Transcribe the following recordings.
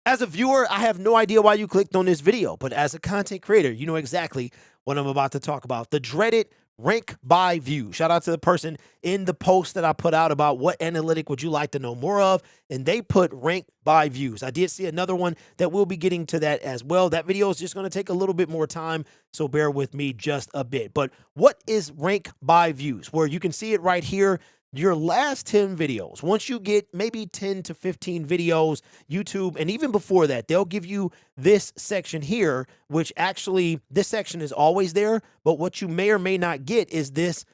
As a viewer, I have no idea why you clicked on this video, but as a content creator, you know exactly what I'm about to talk about. The dreaded rank by view. Shout out to the person in the post that I put out about what analytic would you like to know more of, and they put rank by views. I did see another one that we'll be getting to that as well. That video is just going to take a little bit more time, so bear with me just a bit. But what is rank by views? Where you can see it right here. Your last 10 videos, once you get maybe 10 to 15 videos, YouTube, and even before that, they'll give you this section here, which actually, this section is always there, but what you may or may not get is this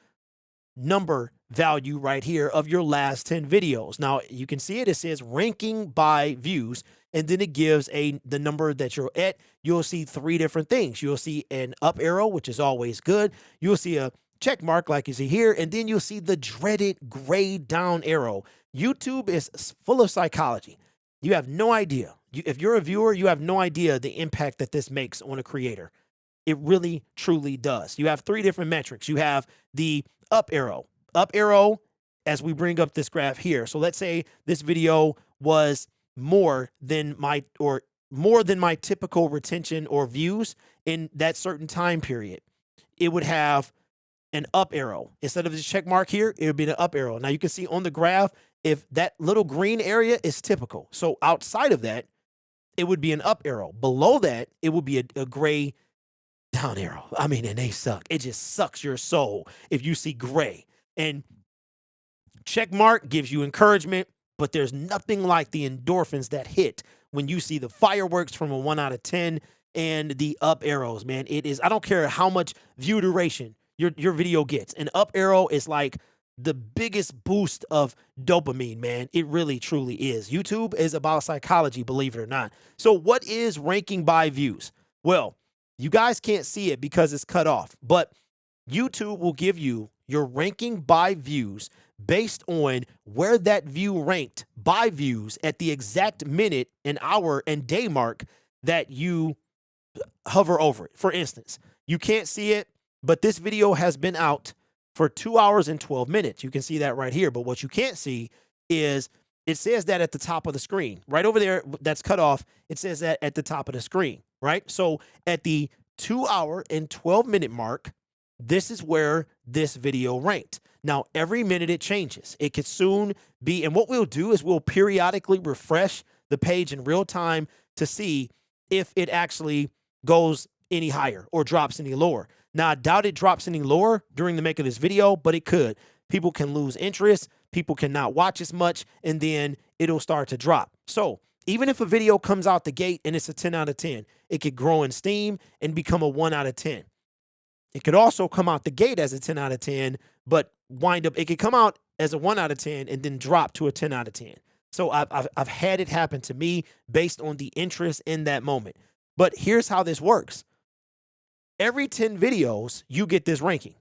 number value right here of your last 10 videos. Now, you can see it says ranking by views, and then it gives the number that you're at. You'll see three different things. You'll see an up arrow, which is always good. You'll see a check mark like you see here, and then you'll see the dreaded gray down arrow. YouTube is full of psychology. You have no idea. If you're a viewer, you have no idea the impact that this makes on a creator. It really, truly does. You have three different metrics. You have the up arrow. Up arrow as we bring up this graph here. So let's say this video was more than my typical retention or views in that certain time period. It would have an up arrow. Instead of this check mark here, it would be an up arrow. Now you can see on the graph, if that little green area is typical. So outside of that, it would be an up arrow. Below that, it would be a gray down arrow. I mean, and they suck. It just sucks your soul if you see gray. And check mark gives you encouragement, but there's nothing like the endorphins that hit when you see the fireworks from a 1 out of 10 and the up arrows, man. It is, I don't care how much view duration your video gets. An up arrow is like the biggest boost of dopamine, man. It really, truly is. YouTube is about psychology, believe it or not. So what is ranking by views? Well, you guys can't see it because it's cut off, but YouTube will give you your ranking by views based on where that view ranked by views at the exact minute and hour and day mark that you hover over it. For instance, you can't see it, but this video has been out for 2 hours and 12 minutes. You can see that right here. But what you can't see is it says that at the top of the screen. Right over there, that's cut off. It says that at the top of the screen, right? So at the 2 hour and 12 minute mark, this is where this video ranked. Now, every minute it changes. It could soon be, and what we'll do is we'll periodically refresh the page in real time to see if it actually goes any higher or drops any lower. Now, I doubt it drops any lower during the make of this video, but it could. People can lose interest. People cannot watch as much, and then it'll start to drop. So even if a video comes out the gate and it's a 10 out of 10, it could grow in steam and become a 1 out of 10. It could also come out the gate as a 10 out of 10, but it could come out as a 1 out of 10 and then drop to a 10 out of 10. So I've had it happen to me based on the interest in that moment. But here's how this works. Every 10 videos, you get this ranking.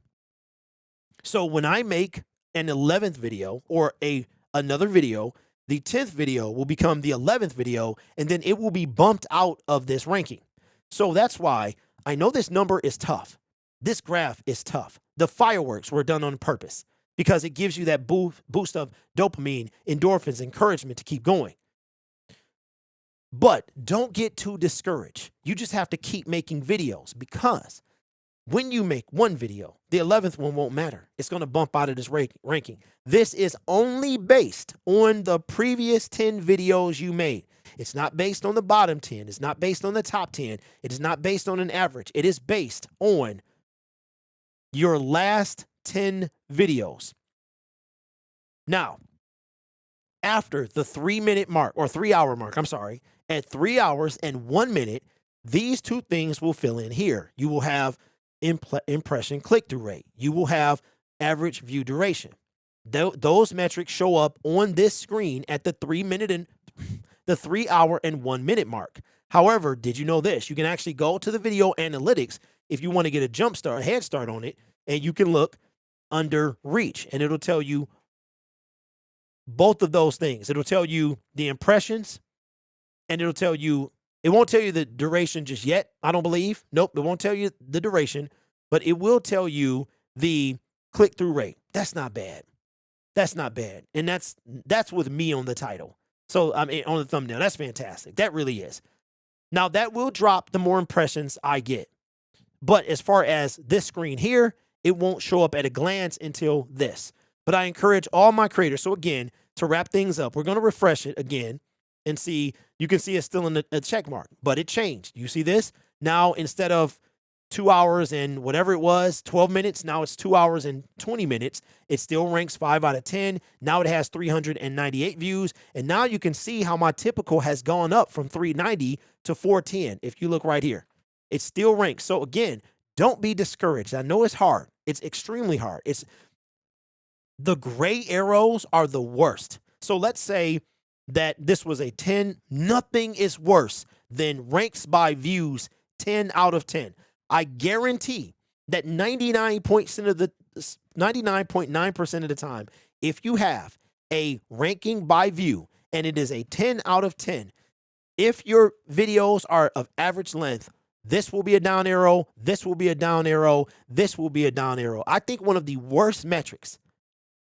So when I make an 11th video or another video, the 10th video will become the 11th video, and then it will be bumped out of this ranking. So that's why I know this number is tough. This graph is tough. The fireworks were done on purpose because it gives you that boost of dopamine, endorphins, encouragement to keep going. But don't get too discouraged. You just have to keep making videos, because when you make one video, the 11th one won't matter. It's going to bump out of this ranking. This is only based on the previous 10 videos you made. It's not based on the bottom 10. It's not based on the top 10. It is not based on an average. It is based on your last 10 videos. Now, after the 3-minute mark, or 3-hour mark, I'm sorry, at 3 hours and 1 minute, these two things will fill in here. You will have impression click-through rate. You will have average view duration. Those metrics show up on this screen at the 3 hour and 1 minute mark. However, did you know this? You can actually go to the video analytics if you want to get a head start on it, and you can look under reach, and it'll tell you both of those things. It'll tell you the impressions, and it won't tell you the duration just yet, I don't believe. Nope, it won't tell you the duration, but it will tell you the click-through rate. That's not bad. That's not bad. And that's with me on the title. So I mean, on the thumbnail, that's fantastic. That really is. Now that will drop the more impressions I get. But as far as this screen here, it won't show up at a glance until this. But I encourage all my creators. So again, to wrap things up, we're going to refresh it again and see. You can see it's still in a check mark, but it changed. You see this? Now, instead of 2 hours and whatever it was, 12 minutes, now it's 2 hours and 20 minutes. It still ranks 5 out of 10. Now it has 398 views. And now you can see how my typical has gone up from 390 to 410. If you look right here, it still ranks. So again, don't be discouraged. I know it's hard. It's extremely hard. It's the gray arrows are the worst. So let's say that this was a 10. Nothing is worse than ranks by views 10 out of 10. I guarantee that 99.9% of the time, if you have a ranking by view and it is a 10 out of 10, if your videos are of average length, this will be a down arrow, this will be a down arrow, this will be a down arrow. I think one of the worst metrics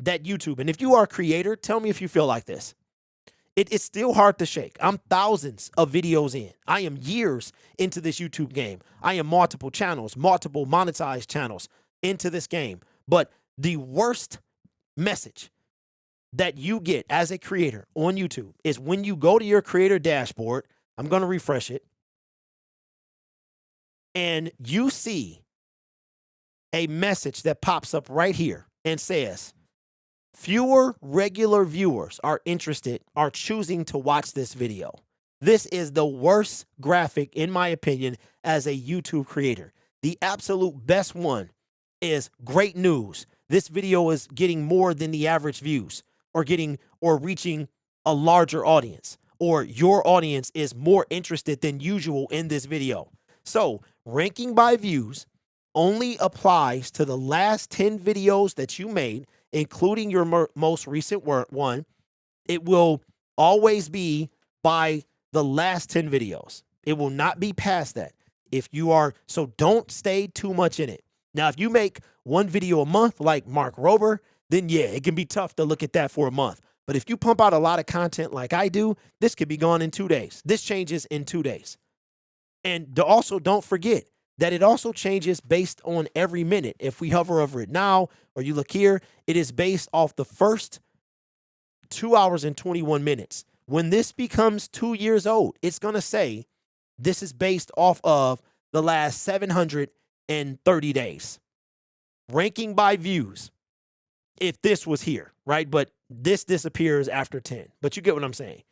that YouTube, and if you are a creator, tell me if you feel like this. It's still hard to shake. I'm thousands of videos in. I am years into this YouTube game. I am multiple channels, multiple monetized channels into this game. But the worst message that you get as a creator on YouTube is when you go to your creator dashboard. I'm going to refresh it. And you see a message that pops up right here and says, fewer regular viewers are choosing to watch this video. This is the worst graphic, in my opinion, as a YouTube creator. The absolute best one is great news. This video is getting more than the average views, or reaching a larger audience, or your audience is more interested than usual in this video. So ranking by views only applies to the last 10 videos that you made, including your most recent one. It will always be by the last 10 videos. It will not be past that. So don't stay too much in it. Now, if you make one video a month like Mark Rober, then yeah, it can be tough to look at that for a month. But if you pump out a lot of content like I do, this could be gone in 2 days. This changes in 2 days. And also don't forget that it also changes based on every minute. If we hover over it now, or you look here, it is based off the first 2 hours and 21 minutes. When this becomes 2 years old, it's going to say this is based off of the last 730 days. Ranking by views, if this was here, right? But this disappears after 10. But you get what I'm saying.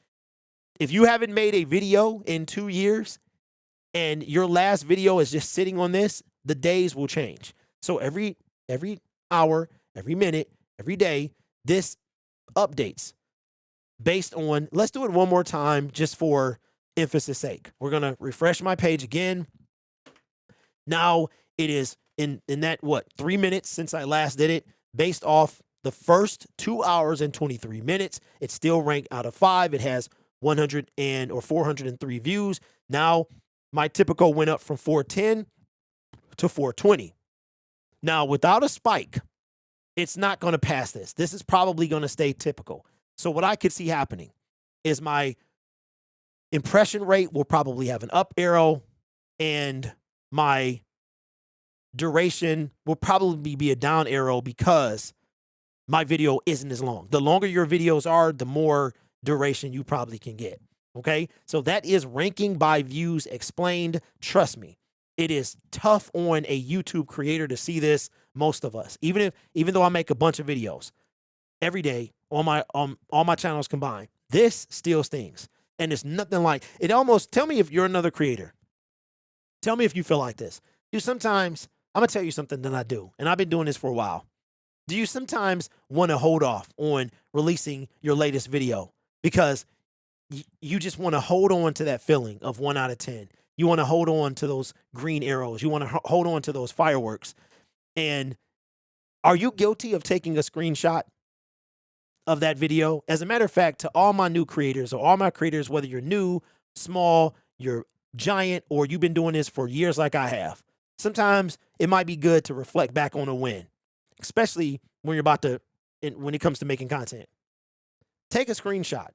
If you haven't made a video in 2 years, and your last video is just sitting on this, the days will change. So every hour, every minute, every day, this updates based on, let's do it one more time just for emphasis sake. We're going to refresh my page again. Now it is in that, 3 minutes since I last did it, based off the first 2 hours and 23 minutes. It's still ranked out of 5. It has 403 views. Now, my typical went up from 410 to 420. Now, without a spike, it's not going to pass this. This is probably going to stay typical. So what I could see happening is my impression rate will probably have an up arrow, and my duration will probably be a down arrow because my video isn't as long. The longer your videos are, the more duration you probably can get. Okay, so that is ranking by views explained. Trust me, it is tough on a YouTube creator to see this. Most of us, even though I make a bunch of videos every day on all my channels combined, this still stings. And it's nothing like it. Almost, tell me if you're another creator. Tell me if you feel like this. Sometimes I'm gonna tell you something that I do, and I've been doing this for a while. Do you sometimes want to hold off on releasing your latest video because you just want to hold on to that feeling of 1 out of 10. You want to hold on to those green arrows. You want to hold on to those fireworks. And are you guilty of taking a screenshot of that video? As a matter of fact, to all my new creators, or all my creators, whether you're new, small, you're giant, or you've been doing this for years like I have, sometimes it might be good to reflect back on a win, especially when it comes to making content. Take a screenshot.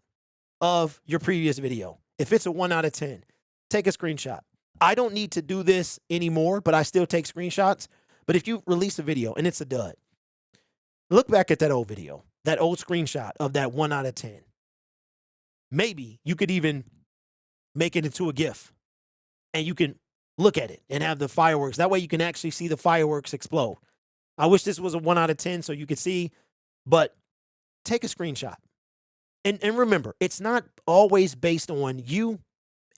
of your previous video. If it's a 1 out of 10, take a screenshot. I don't need to do this anymore, but I still take screenshots. But if you release a video and it's a dud, look back at that old video, that old screenshot of that 1 out of 10. Maybe you could even make it into a GIF and you can look at it and have the fireworks. That way you can actually see the fireworks explode. I wish this was a 1 out of 10 so you could see, but take a screenshot. And remember, it's not always based on you.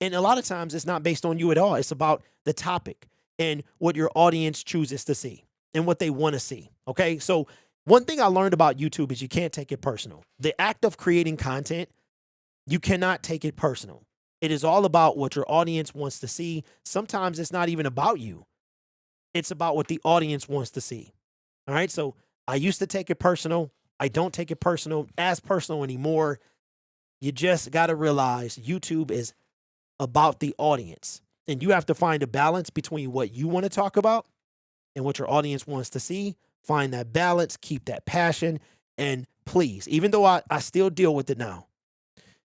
And a lot of times it's not based on you at all. It's about the topic and what your audience chooses to see and what they want to see. Okay. So one thing I learned about YouTube is you can't take it personal. The act of creating content, you cannot take it personal. It is all about what your audience wants to see. Sometimes it's not even about you. It's about what the audience wants to see. All right. So I used to take it personal. I don't take it as personal anymore. You just got to realize YouTube is about the audience, and you have to find a balance between what you want to talk about and what your audience wants to see. Find that balance, keep that passion, and please, even though I still deal with it now,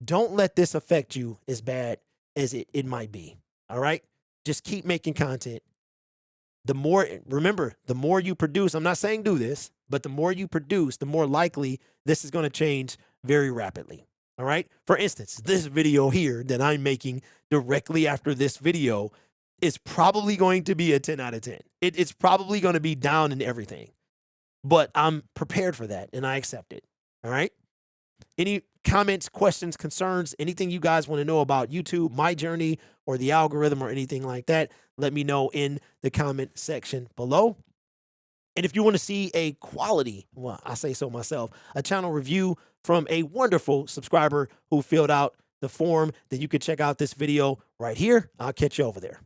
don't let this affect you as bad as it might be. All right. Just keep making content. Remember, the more you produce, I'm not saying do this, but the more you produce, the more likely this is going to change very rapidly. All right. For instance, this video here that I'm making directly after this video is probably going to be a 10 out of 10. It's probably going to be down in everything, but I'm prepared for that and I accept it. All right. Any comments, questions, concerns, anything you guys want to know about YouTube, my journey, or the algorithm, or anything like that, let me know in the comment section below. And if you want to see a quality, well, I say so myself, a channel review from a wonderful subscriber who filled out the form, then you could check out this video right here. I'll catch you over there.